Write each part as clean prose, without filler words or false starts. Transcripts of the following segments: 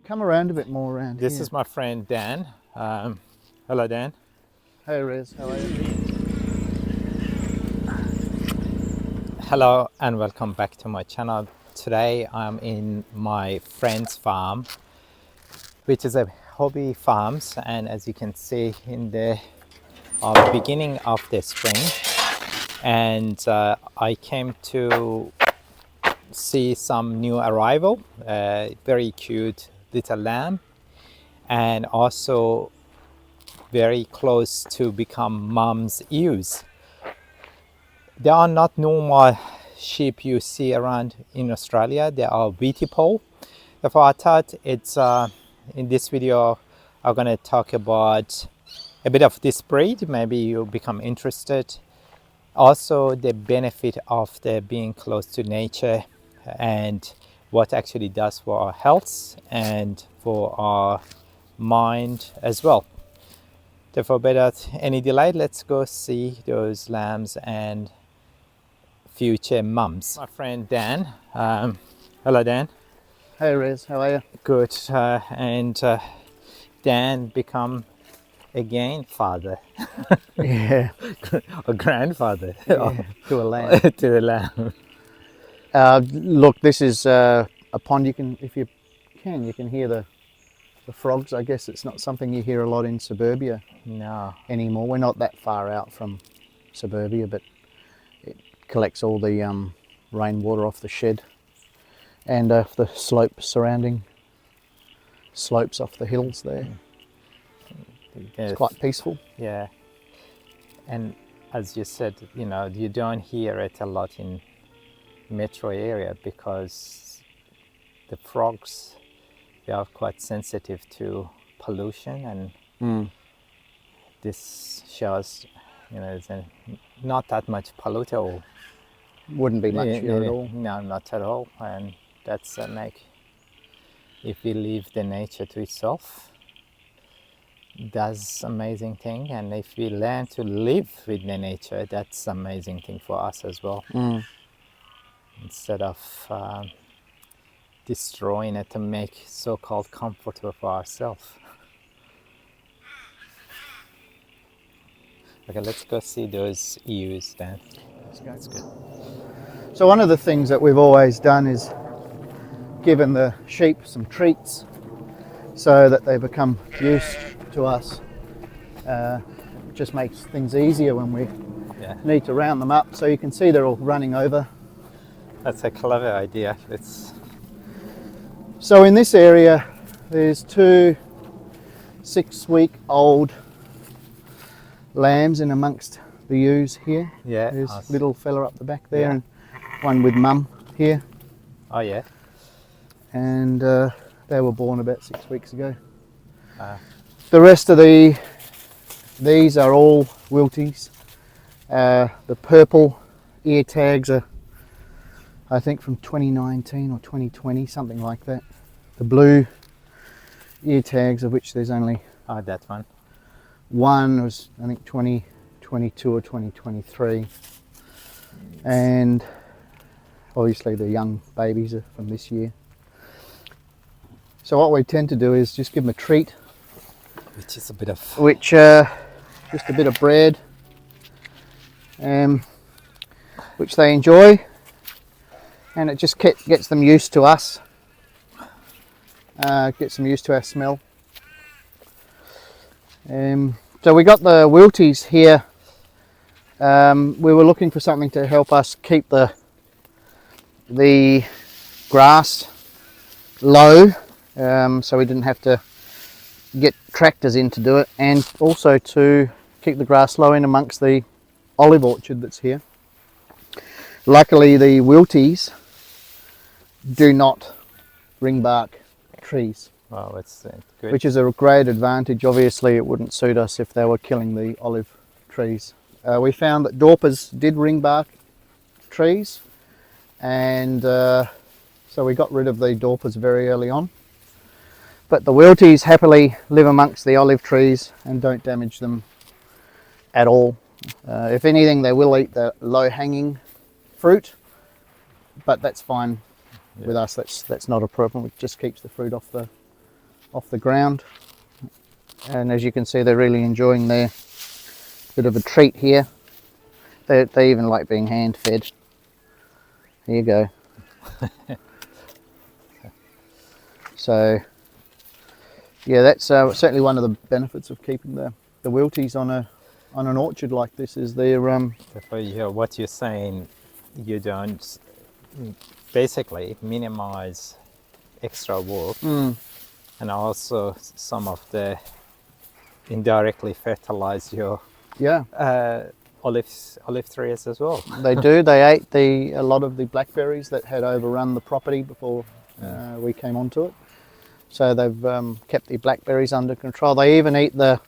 come around a bit more around This here. is my friend Dan. Hello, Dan. Hey Rez, how are you? Hello and welcome back to my channel. Today I'm in my friend's farm, which is a hobby farms, and as you can see in the beginning of the spring, and I came to see some new arrival, very cute little lamb, and also very close to become mom's ewes. They are not normal sheep you see around in Australia. They are Wiltipoll. Therefore I thought it's in this video I'm going to talk about a bit of this breed. Maybe you'll become interested. Also the benefit of the being close to nature and what actually does for our health and for our mind as well. Therefore, without any delay, let's go see those lambs and future mums. My friend Dan. Hello, Dan. Hey Rez, how are you? Good. And Dan become again father. Yeah. Or grandfather. Yeah, to a lamb. To a lamb. Look, this is a pond. You can, if you can hear the frogs. I guess it's not something you hear a lot in suburbia No. anymore. We're not that far out from suburbia, but it collects all the rainwater off the shed and the slope surrounding slopes off the hills there. It's quite peaceful. Yeah. And as you said, you know, you don't hear it a lot in metro area because the frogs, they are quite sensitive to pollution, and this shows, you know, there's not that much polluted. Or Wouldn't be much here at all. No, not at all. And that's make, if we leave the nature to itself, that's amazing thing. And if we learn to live with the nature, that's amazing thing for us as well. Instead of destroying it to make so-called comfortable for ourselves. Okay, let's go see those ewes then. That's good. So one of the things that we've always done is given the sheep some treats so that they become used to us. It just makes things easier when we need to round them up. So you can see they're all running over. That's a clever idea. So in this area there's 2 6-week-old lambs in amongst the ewes here. Yeah. There's a little fella up the back there, and one with mum here. Oh yeah. And they were born about 6 weeks ago. The rest of these are all Wilties. The purple ear tags are, I think, from 2019 or 2020, something like that. The blue ear tags, of which there's only that one was, I think, 2022 or 2023, and obviously the young babies are from this year. So what we tend to do is just give them a treat, which is a bit of just a bit of bread, which they enjoy, and it just gets them used to us, gets them used to our smell. So we got the Wilties here. We were looking for something to help us keep the grass low, so we didn't have to get tractors in to do it, and also to keep the grass low in amongst the olive orchard that's here. Luckily the Wilties do not ring bark trees. Wow, that's good. Which is a great advantage. Obviously it wouldn't suit us if they were killing the olive trees. We found that Dorpers did ring bark trees, and so we got rid of the Dorpers very early on. But the Wilties happily live amongst the olive trees and don't damage them at all. If anything, they will eat the low-hanging fruit, but that's fine with us. That's not a problem. It just keeps the fruit off off the ground. And as you can see, they're really enjoying their bit of a treat here. They even like being hand fed. Here you go. So yeah, that's certainly one of the benefits of keeping the wilties on an orchard like this, is their So what you're saying, you don't basically minimize extra work, and also some of the indirectly fertilize your olive trees as well. They do. They ate a lot of the blackberries that had overrun the property before we came onto it. So they've kept the blackberries under control. They even eat the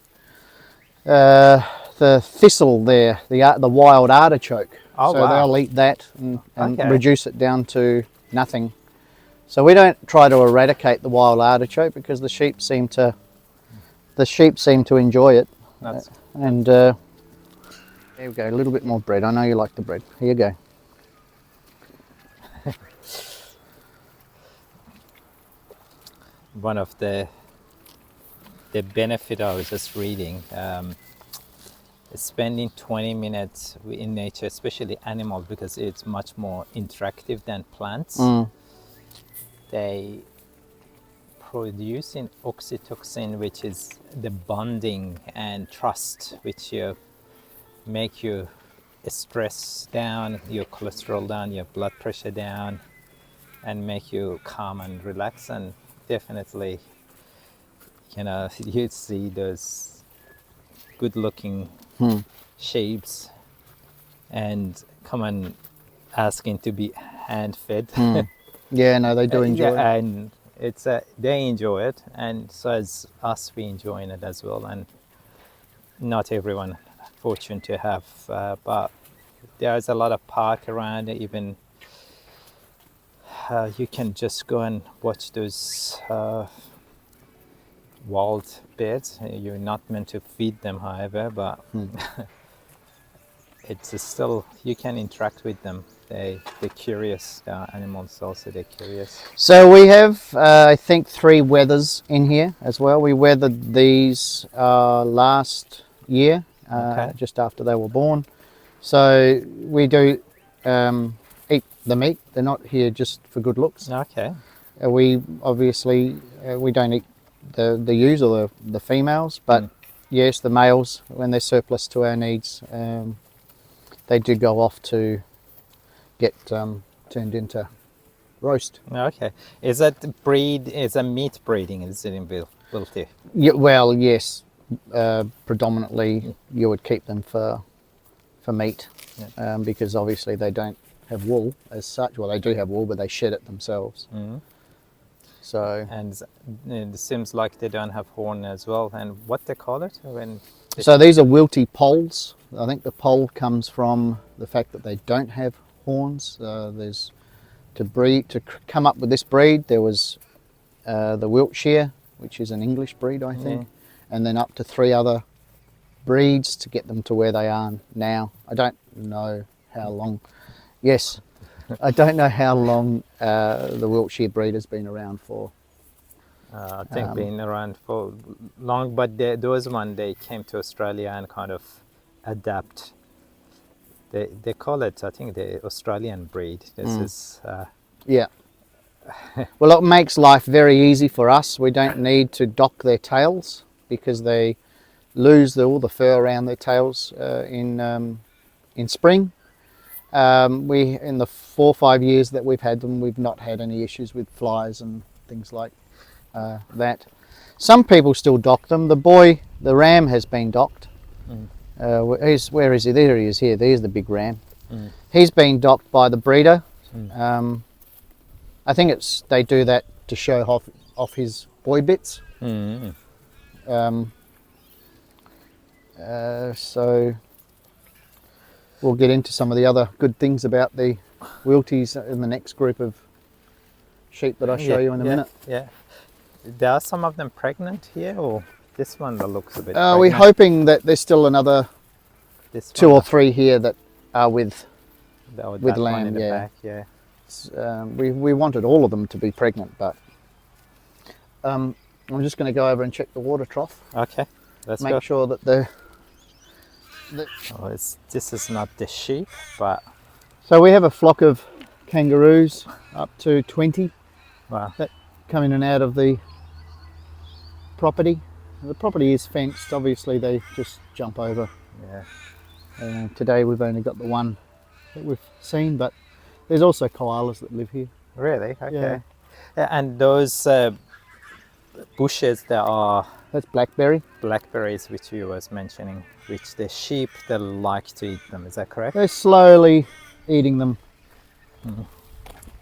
thistle there, the wild artichoke. Oh, so wow. they'll eat that and Okay. reduce it down to nothing. So we don't try to eradicate the wild artichoke because the sheep seem to enjoy it. That's And there we go, a little bit more bread. I know you like the bread. Here you go. one of the benefit I was just reading. Spending 20 minutes in nature, especially animals, because it's much more interactive than plants. They producing oxytocin, which is the bonding and trust, which make your stress down, your cholesterol down, your blood pressure down, and make you calm and relax. And definitely, you see those good-looking sheeps and come and asking to be hand-fed. Yeah, no, they do enjoy it. And it's they enjoy it, and so as us, we enjoying it as well. And not everyone fortunate to have, but there's a lot of park around. Even you can just go and watch those wild birds. You're not meant to feed them, however, but it's still, you can interact with them. They're curious. Animals also, they're curious. So we have, I think, 3 wethers in here as well. We weathered these last year, Okay. just after they were born. So we do eat the meat. They're not here just for good looks. Okay. We obviously, we don't eat the ewes or the females, but yes, the males, when they're surplus to our needs, they do go off to get turned into roast. Okay. Is that breed, is a meat breeding, is it in Wilty? Yeah, well, yes, predominantly you would keep them for meat, because obviously they don't have wool as such. Well, they do have wool, but they shed it themselves. So, And it seems like they don't have horn as well. And what they call it when? so these are Wiltipolls. I think the poll comes from the fact that they don't have horns. There's to come up with this breed, there was the Wiltshire, which is an English breed, I think, and then up to 3 other breeds to get them to where they are now. I don't know how long. Yes, I don't know how long the Wiltshire breed has been around for. I think been around for long, but those one, they came to Australia and kind of adapt. They call it, I think, the Australian breed. This is Yeah. Well, it makes life very easy for us. We don't need to dock their tails because they lose all the fur around their tails in spring. In the 4 or 5 years that we've had them, we've not had any issues with flies and things like that. Some people still dock them. The ram has been docked. Where is he? There he is. Here. There's the big ram. He's been docked by the breeder. I think they do that to show off his boy bits. So we'll get into some of the other good things about the Wilties in the next group of sheep that I'll show you in a minute. Yeah. There are some of them pregnant here, or this one that looks a bit We're pregnant? hoping that there's still another This 2 one, or 3 here that are with that with one lamb, in the yeah. back, yeah. we wanted all of them to be pregnant, but I'm just going to go over and check the water trough. Okay, let's Make go. sure that the Oh, this is not the sheep, but So we have a flock of kangaroos, up to 20, wow. that come in and out of the property. The property is fenced, obviously they just jump over. Yeah. Today we've only got the one that we've seen, but there's also koalas that live here. Really? Okay. Yeah. And those bushes that are That's blackberry. blackberries, which you was mentioning, which the sheep they like to eat them. Is that correct? They're slowly eating them.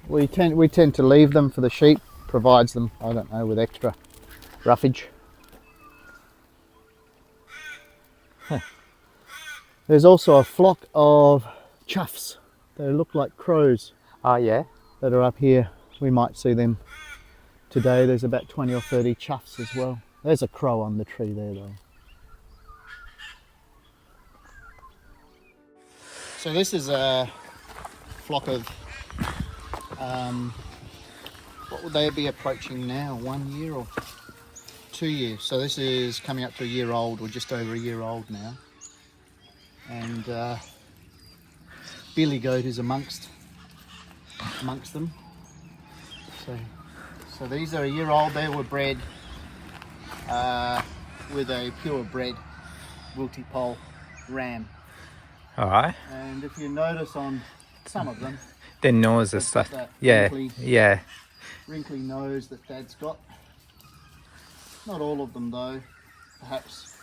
We tend to leave them for the sheep, provides them, I don't know, with extra roughage. There's also a flock of chuffs. They look like crows Oh yeah. that are up here. We might see them today. There's about 20 or 30 chuffs as well. There's a crow on the tree there though. So this is a flock of, what would they be approaching now? 1 year or 2 years? So this is coming up to a year old, or just over a year old now. And billy goat is amongst them. So these are a year old. They were bred with a purebred Wiltipoll ram. All right. And if you notice on some of them, The nose is they've got stuff. that Yeah. wrinkly- Yeah. wrinkly nose that Dad's got. Not all of them though. Perhaps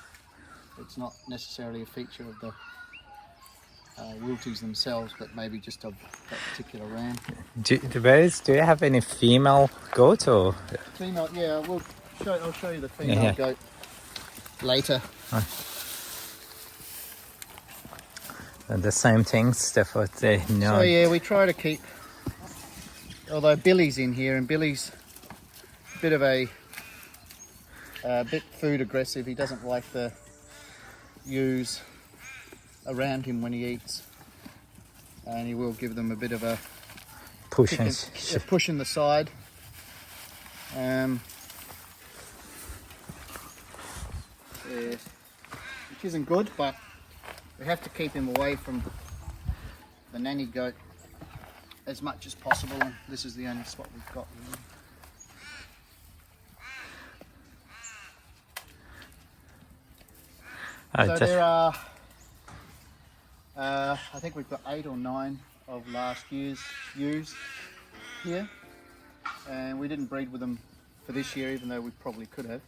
it's not necessarily a feature of the Wilties themselves, but maybe just of that particular ram. Do you have any female goat or? Female, yeah, I'll show you the female Yeah. goat later. The same things, therefore they know. So yeah, we try to keep, although Billy's in here, and Billy's a bit of a bit food aggressive. He doesn't like the ewes around him when he eats, and he will give them a bit of a push kick and a push in the side. Yeah, which isn't good, but we have to keep him away from the nanny goat as much as possible, and this is the only spot we've got really. So there are, I think we've got 8 or 9 of last year's ewes here, and we didn't breed with them for this year, even though we probably could have.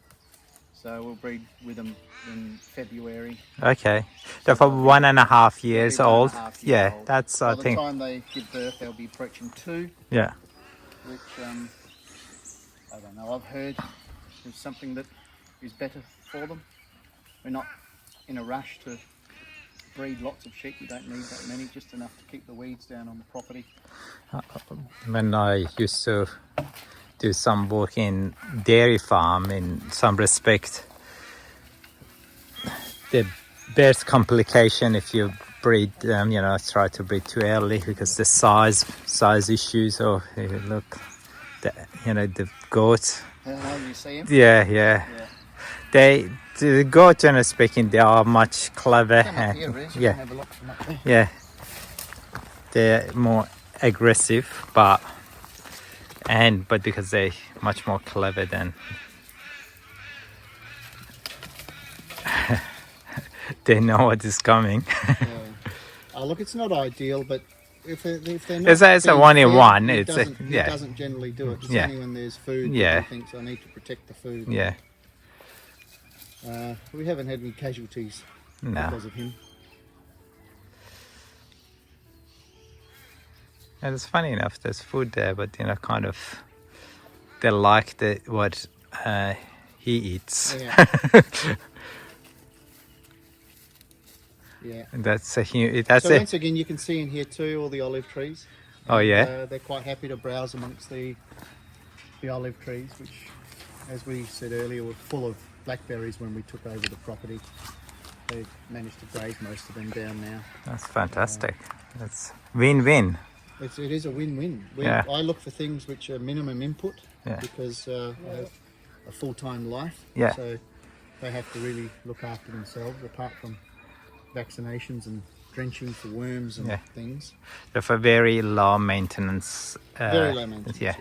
So we'll breed with them in February. Okay, they're for 1.5 years They'll be old. 1.5 years Yeah, old. that's By I the think. time they give birth, they'll be approaching 2, Yeah. which I don't know. I've heard is something that is better for them. We're not in a rush to breed lots of sheep. We don't need that many, just enough to keep the weeds down on the property. When I used to do some work in dairy farm, in some respect, the birth complication if you breed them, try to breed too early, because the size issues, or if you look, the goats. How do you see him? Yeah. The goat, generally speaking, they are much clever. Come up here, Reg. You Yeah. can have a look from up there. Yeah, they're more aggressive, but because they're much more clever than they know what is coming. Yeah. Oh, look, it's not ideal, but if they're not It's a being 1-in-1, fed, it's he yeah. doesn't generally do it. It's Yeah. only when there's food Yeah. that he thinks I need to protect the food. Yeah, We haven't had any casualties no. because of him. And it's funny enough, there's food there, but kind of they like what he eats. Yeah. Yeah. That's So it. once again, you can see in here too all the olive trees. Oh, yeah? And, they're quite happy to browse amongst the olive trees, which, as we said earlier, were full of blackberries when we took over the property. They managed to graze most of them down now. That's fantastic. That's win-win. It is a win-win. Yeah. I look for things which are minimum input, Yeah. because a full-time life. Yeah. So they have to really look after themselves, apart from vaccinations and drenching for worms and things. They're for very low maintenance. Very low maintenance. Yeah.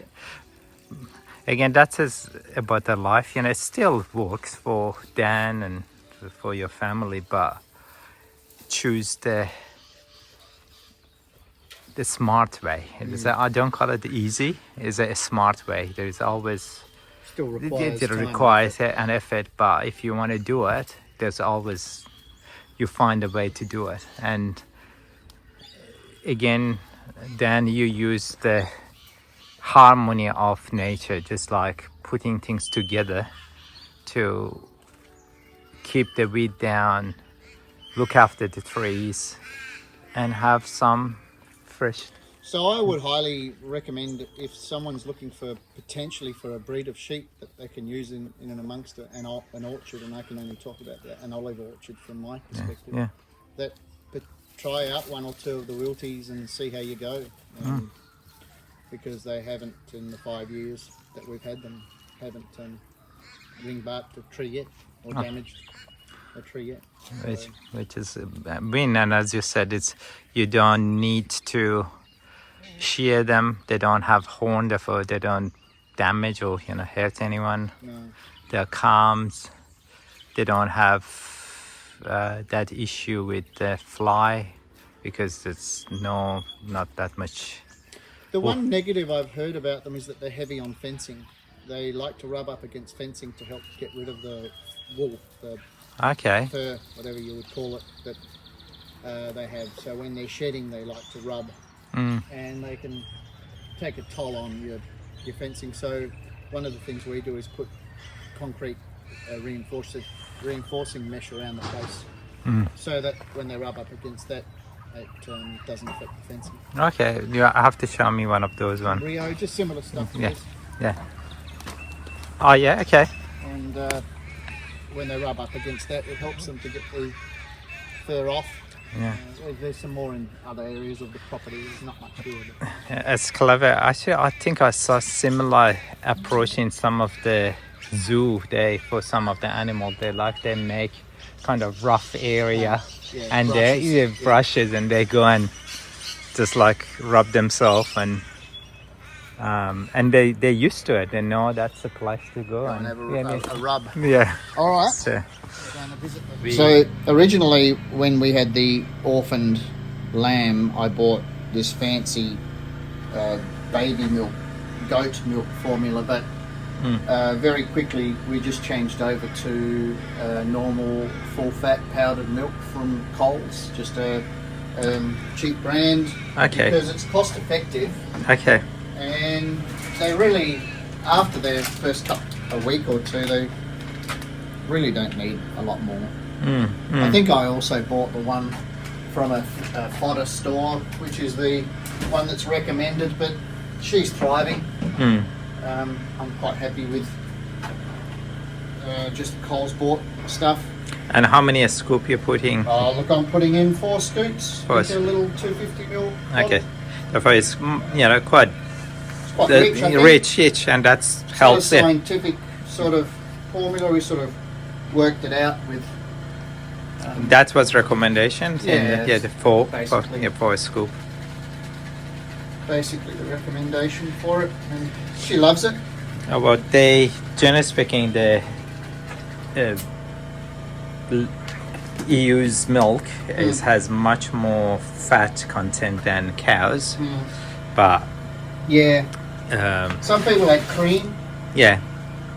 Again, that's about their life. You know, it still works for Dan and for your family, but choose the smart way. I don't call it easy. It's a smart way. There's always still requires it requires an effort, but if you want to do it, there's always you find a way to do it. And again, Dan, you use the harmony of nature, just like putting things together to keep the weed down, look after the trees, and have some fresh. So I would highly recommend, if someone's looking for potentially for a breed of sheep that they can use in and amongst an orchard, and I can only talk about that, an olive orchard from my perspective, that try out one or two of the Wilties and see how you go. Because they haven't, in the 5 years that we've had them, haven't ring-barked a tree yet or damaged a tree yet. Which is a win, and as you said, it's you don't need to shear them. They don't have horn, therefore they don't damage or hurt anyone. No. They're calms. They don't have that issue with the fly because it's not that much. The one negative I've heard about them is that they're heavy on fencing. They like to rub up against fencing to help get rid of the wool, the fur, whatever you would call it, that they have. So when they're shedding, they like to rub, and they can take a toll on your fencing. So one of the things we do is put concrete reinforcing mesh around the place, so that when they rub up against that, it doesn't affect the fencing. Okay, you have to show me one of those ones. Rio, just similar stuff to this. Yeah. Oh yeah, okay. And when they rub up against that, it helps them to get the fur off. Yeah. There's some more in other areas of the property. There's not much here. But... It's clever. Actually, I think I saw similar approach in some of the zoo. For some of the animals, they make kind of rough area, and they brushes, and they go and just like rub themselves, and they're used to it. They know that's the place to go and have a rub. Yeah. All right. So originally, when we had the orphaned lamb, I bought this fancy baby milk, goat milk formula, but very quickly we just changed over to normal full-fat powdered milk from Coles, just a cheap brand, because it's cost-effective. Okay. And they really, after their first a week or two, they really don't need a lot more. I think I also bought the one from a fodder store, which is the one that's recommended, but she's thriving. I'm quite happy with just Coles bought stuff. And how many a scoop you're putting? Oh, look, I'm putting in 4 scoops with a little 250ml bottle. Okay, therefore it's quite rich, and that's helps it. Scientific sort of formula. We sort of worked it out with. That was recommendations. The 4 for a scoop. Basically, the recommendation for it, and she loves it. About generally speaking, the EU's milk has much more fat content than cows, but some people add cream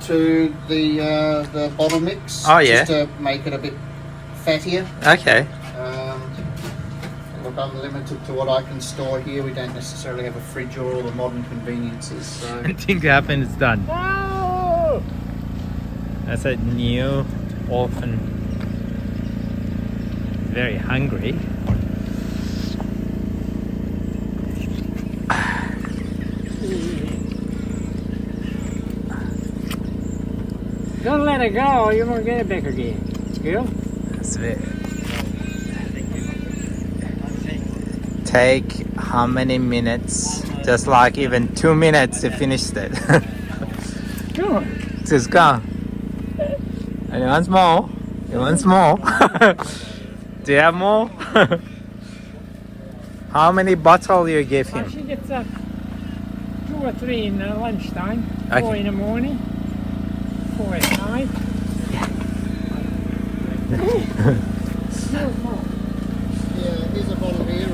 to the bottle mix just to make it a bit fattier. Okay. Look, I'm limited to what I can store here. We don't necessarily have a fridge or all the modern conveniences. So Anything happens, it's done. No! That's a new orphan. Very hungry. Don't let it go, you won't get it back again. Girl? That's it. Take how many minutes? Just like even 2 minutes to finish it. Good. is gone. And he wants more. He wants more. Do you have more? How many bottles you give him? She gets 2 or 3 in lunchtime, 4 Okay. in the morning, 4 at night. Yeah, here's a bottle here.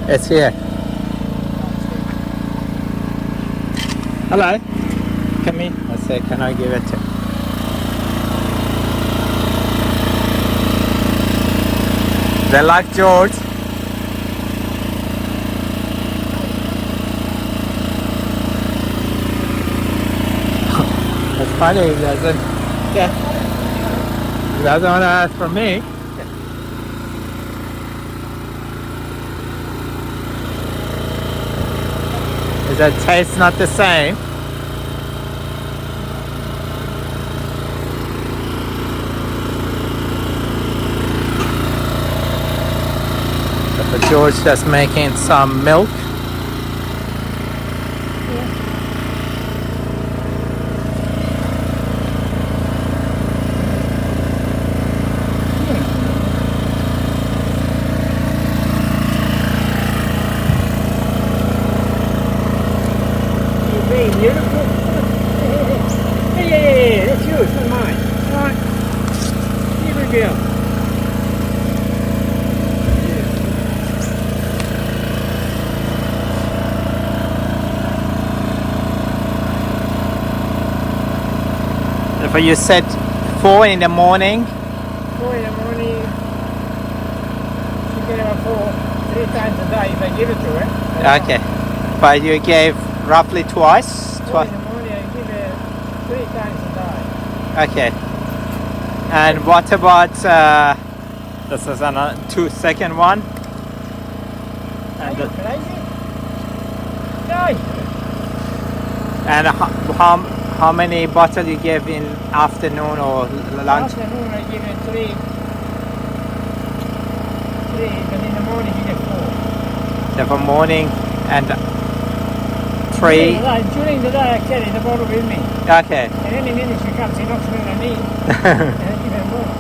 It's here. Hello. Come in. I said, can I give it to? They like George. It's funny, he doesn't. Yeah. He doesn't want to ask from me. Is that taste not the same? But George just making some milk. Beautiful. Yeah, that's yours, not mine. All right. Here we go. If you said 4 in the morning, 4 in the morning. She get about 4, 3 times a day if I give it to her. okay, but you gave roughly twice. 4 in the morning, I give her 3 times a Okay. And what about this is another 2-second one? day. Are And, you crazy? No. and how many bottles you give in afternoon or lunch? Afternoon I give her 3, but in the morning you get 4. For morning and 3. During the day I carry the bottle with me. Okay. And any minute she comes, she knocks me on her knee. And I give her more.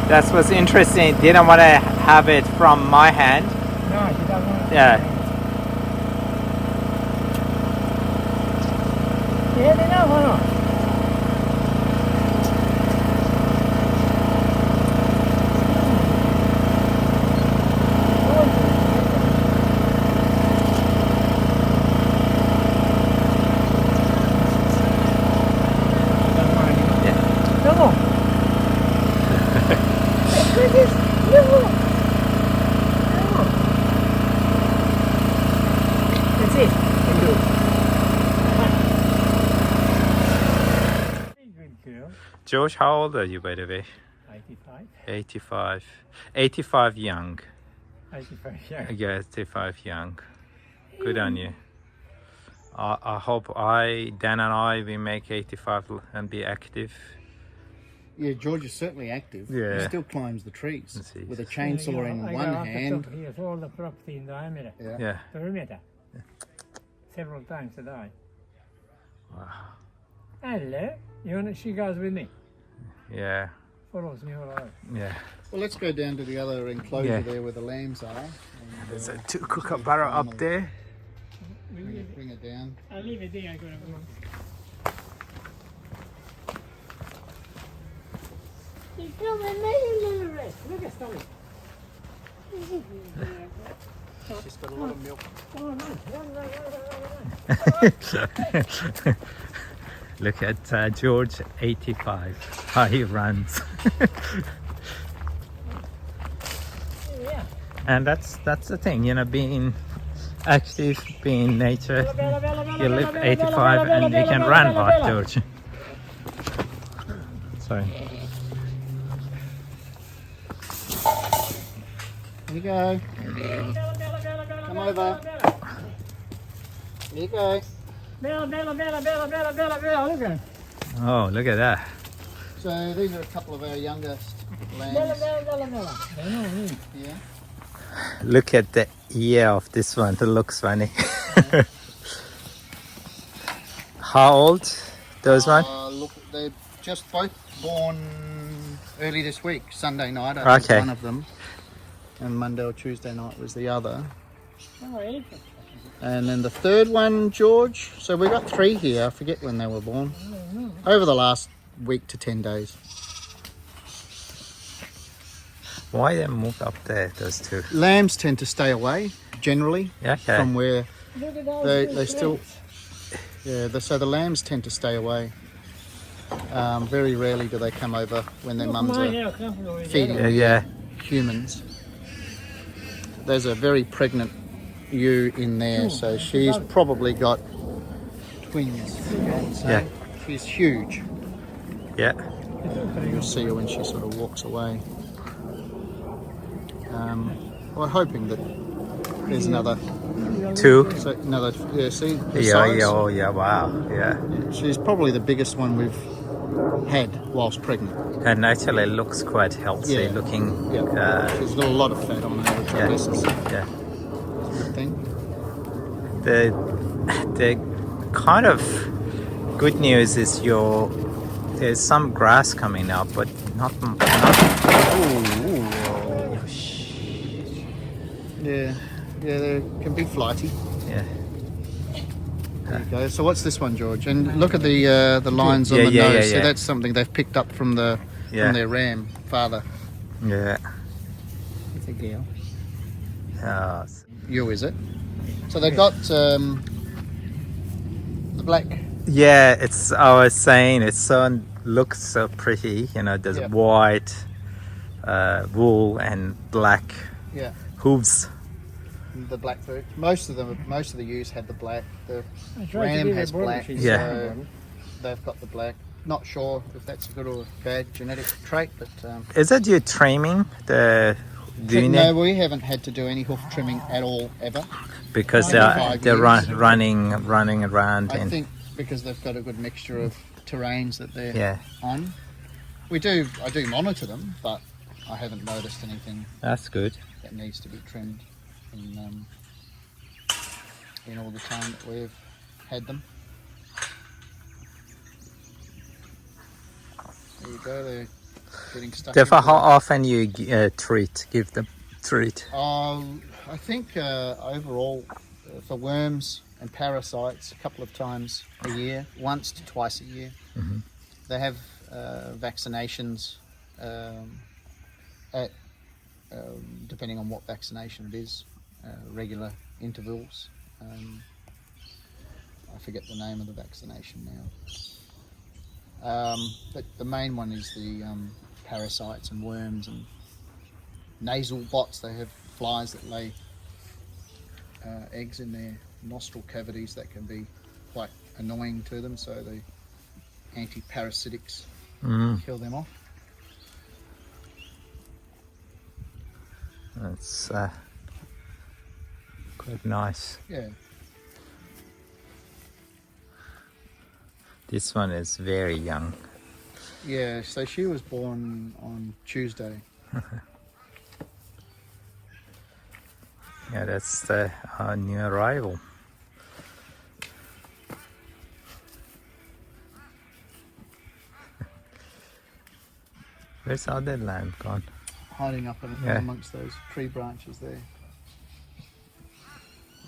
That was interesting. Didn't want to have it from my hand. No, she doesn't want to. Yeah. You had enough or not? Come on. That's it. Good girl. George, how old are you, by the way? 85. 85. 85 young. 85, yeah. Yeah, 85 young. Good on you. I hope Dan and I, we make 85 and be active. Yeah, George is certainly active. Yeah. He still climbs the trees Let's see. with a chainsaw in one hand. He has all the property in diameter, Yeah. perimeter, several times a day. Wow. Hello. She goes with me. Yeah. Follows me all over. Yeah. Well, let's go down to the other enclosure Yeah. there where the lambs are. There's a 2 kookaburra up there. Bring it down. I'll leave it there. I got to go. You come and make a little rest. Look at Stomach. She's got a lot of milk. Oh, nice. Run. Look at George, 85. How he runs. Yeah. And that's the thing, you know, being active, being in nature. You live 85 and you can run like George. Sorry. Here you go. Come over. Here you go. Bella, Bella, Bella, Bella, Bella, Bella, Bella. Look at her. Oh, look at that. So these are a couple of our youngest Bella, lambs. Bella, Bella, Bella. They know me. Yeah. Look at the ear of this one. It looks funny. How old those one? Look, they're just both born early this week, Sunday night. I think Okay. one of them, and Monday or Tuesday night was the other. Oh, elephant. And then the third one, George. So we got 3 here. I forget when they were born. Over the last week to 10 days. Why they moved up there? Those two. Lambs tend to stay away generally Yeah. Okay. from where Look at those they little still. sleds. So the lambs tend to stay away. Very rarely do they come over when their Look, mums mine, are how comfortable he feeding. is. Yeah. humans. There's a very pregnant ewe in there, so she's probably got twins. So Yeah. she's huge. Yeah. You'll see her when she sort of walks away. We're hoping that there's another. Two. So another. Yeah. See the Yeah. size? Yeah. Oh yeah. Wow. Yeah. She's probably the biggest one we've had whilst pregnant. And actually looks quite healthy Yeah. looking. Yeah. She's got a lot of fat on her, which I Yeah. guess is a Yeah. good thing. The kind of good news is there's some grass coming up, but not. Yeah, they can be flighty. Yeah. There you go. So what's this one, George? And look at the lines on Yeah, the yeah, nose. yeah, See, yeah. that's something they've picked up from Yeah. their ram father. Yeah. It's a girl. Oh, You is it? So they've got the black. yeah. It's. I was saying looks so pretty. You know, there's Yeah. white wool and black Yeah, hooves. the black bird. Most of the ewes had the black. The I tried to ram give her has a border, black. she's Yeah. So they've got the black. Not sure if that's a good or bad genetic trait, but Is it you trimming the? Do you no, know? we haven't had to do any hoof trimming at all ever. Because Maybe they're 5 they're years. running around I and think because they've got a good mixture of terrains that they're yeah, on. I do monitor them, but I haven't noticed anything that's good. that needs to be trimmed in all the time that we've had them. There you go, they're getting stuck. Therefore, into how the- often you give them treat? I think overall for worms and parasites a couple of times a year, once to twice a year. Mhm. They have vaccinations at depending on what vaccination it is, regular intervals. I forget the name of the vaccination now. But the main one is the parasites and worms and nasal bots. They have flies that lay eggs in their nostril cavities that can be quite annoying to them, so the anti-parasitics kill them off. That's quite nice. Yeah. This one is very young. Yeah, so she was born on Tuesday. Yeah, that's the new arrival. Where's other lamb gone? Hiding up Yeah. amongst those tree branches there.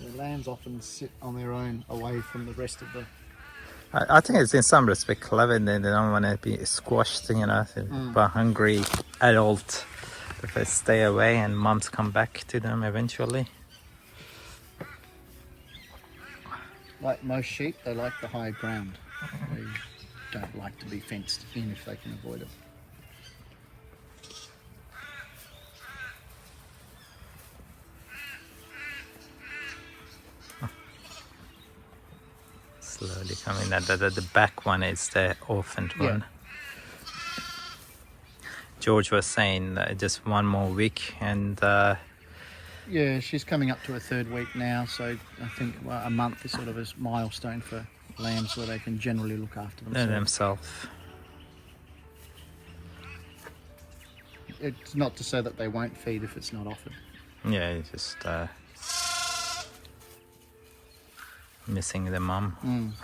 The lambs often sit on their own away from the rest of the... I think it's in some respect clever. They don't want to be squashed, you know, by hungry adult. If they stay away and moms come back to them eventually. Like most sheep, they like the high ground. They don't like to be fenced in if they can avoid it. Slowly coming. The back one is the orphaned Yeah. one. George was saying just one more week and Yeah, she's coming up to her 3rd week now, so I think a month is sort of a milestone for lambs where they can generally look after themselves. themselves. It's not to say that they won't feed if it's not offered. Yeah, you just missing the mum.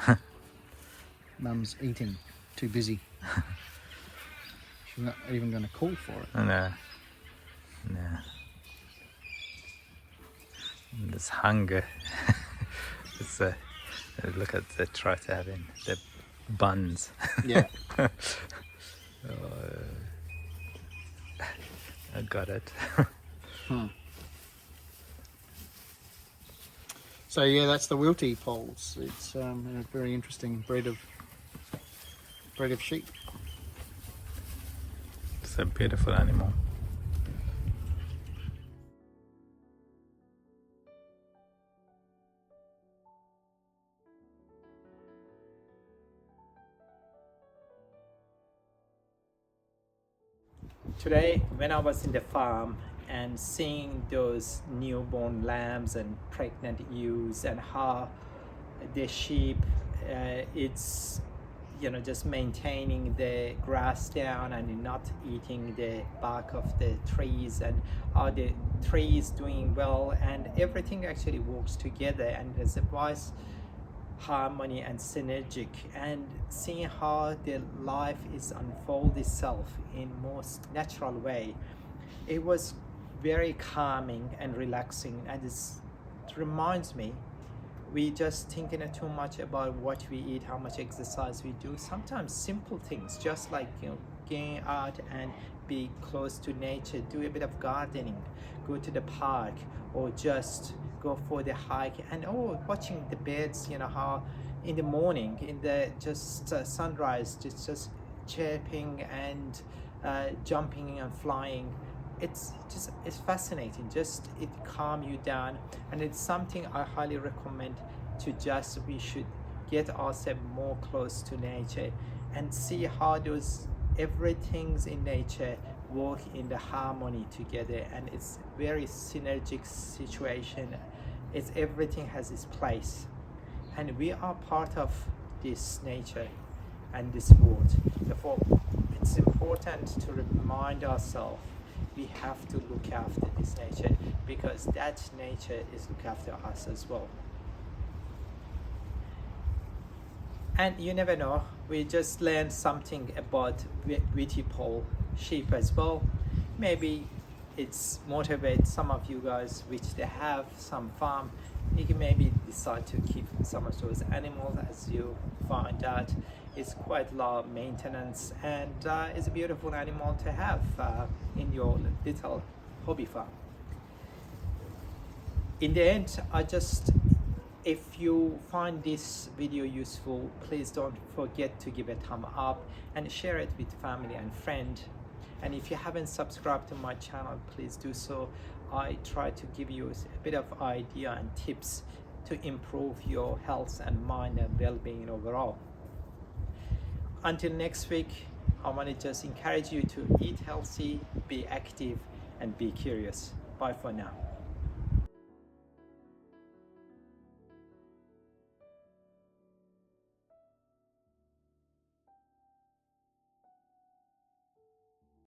Mum's eating, too busy. She's not even going to call for it. No. There's hunger. It's look at the trout having the buns. Yeah. I got it. So yeah, that's the Wiltipolls. It's a very interesting breed of sheep. It's a beautiful animal. Today, when I was in the farm and seeing those newborn lambs and pregnant ewes and how the sheep, it's just maintaining the grass down and not eating the bark of the trees, and how the trees doing well, and everything actually works together and there's a wise harmony and synergic, and seeing how the life is unfold itself in most natural way. It was very calming and relaxing, and it reminds me we just thinking too much about what we eat, how much exercise we do. Sometimes simple things, just like getting out and be close to nature, do a bit of gardening, go to the park, or just go for the hike, and watching the birds, how in the morning in the sunrise, just chirping and jumping and flying. It's fascinating. It calm you down, and it's something I highly recommend we should get ourselves more close to nature and see how those everything's in nature work in the harmony together, and it's very synergic situation. Everything has its place, and we are part of this nature and this world. Therefore, it's important to remind ourselves we have to look after this nature, because that nature is look after us as well. And you never know, we just learned something about Wiltipoll sheep as well. Maybe it's motivate some of you guys which they have some farm. You can maybe decide to keep some of those animals, as you find out it's quite low maintenance, and it's a beautiful animal to have in your little hobby farm. In the end, if you find this video useful, please don't forget to give a thumb up and share it with family and friend. And if you haven't subscribed to my channel, please do so. I try to give you a bit of idea and tips to improve your health and mind and well-being overall. Until next week, I want to just encourage you to eat healthy, be active, and be curious. Bye for now.